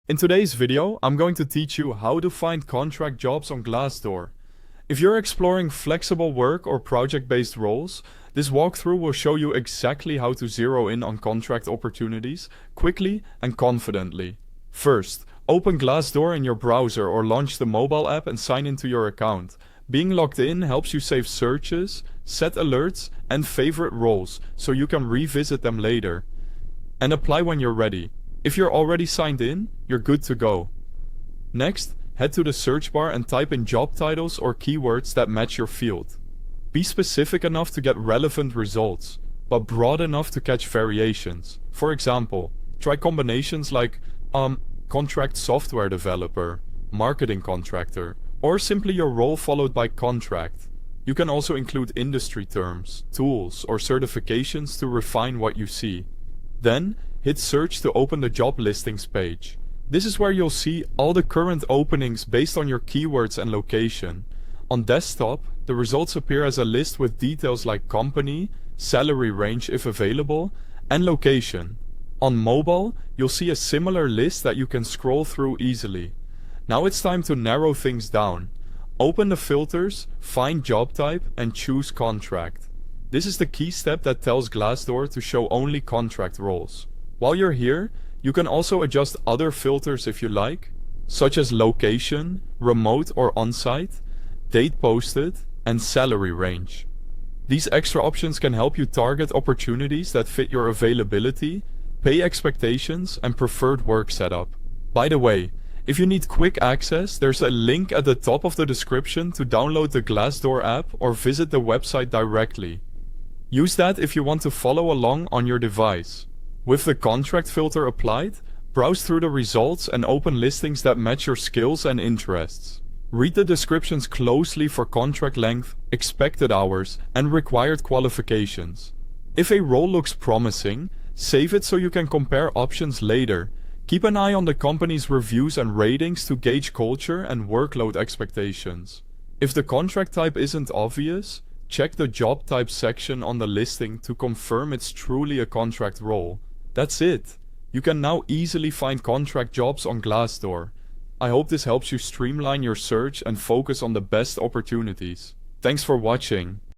In today's video, I'm going to teach you how to find contract jobs on Glassdoor. If you're exploring flexible work or project-based roles, this walkthrough will show you exactly how to zero in on contract opportunities quickly and confidently. First, open Glassdoor in your browser or launch the mobile app and sign into your account. Being logged in helps you save searches, set alerts, and favorite roles so you can revisit them later. And apply when you're ready. If you're already signed in, you're good to go. Next, head to the search bar and type in job titles or keywords that match your field. Be specific enough to get relevant results, but broad enough to catch variations. For example, try combinations like contract software developer, marketing contractor, or simply your role followed by contract. You can also include industry terms, tools, or certifications to refine what you see. Then, hit search to open the job listings page. This is where you'll see all the current openings based on your keywords and location. On desktop, the results appear as a list with details like company, salary range if available, and location. On mobile, you'll see a similar list that you can scroll through easily. Now it's time to narrow things down. Open the filters, find job type, and choose contract. This is the key step that tells Glassdoor to show only contract roles. While you're here, you can also adjust other filters if you like, such as location, remote or on-site, date posted, and salary range. These extra options can help you target opportunities that fit your availability, pay expectations, and preferred work setup. By the way, if you need quick access, there's a link at the top of the description to download the Glassdoor app or visit the website directly. Use that if you want to follow along on your device. With the contract filter applied, browse through the results and open listings that match your skills and interests. Read the descriptions closely for contract length, expected hours, and required qualifications. If a role looks promising, save it so you can compare options later. Keep an eye on the company's reviews and ratings to gauge culture and workload expectations. If the contract type isn't obvious, check the job type section on the listing to confirm it's truly a contract role. That's it. You can now easily find contract jobs on Glassdoor. I hope this helps you streamline your search and focus on the best opportunities. Thanks for watching.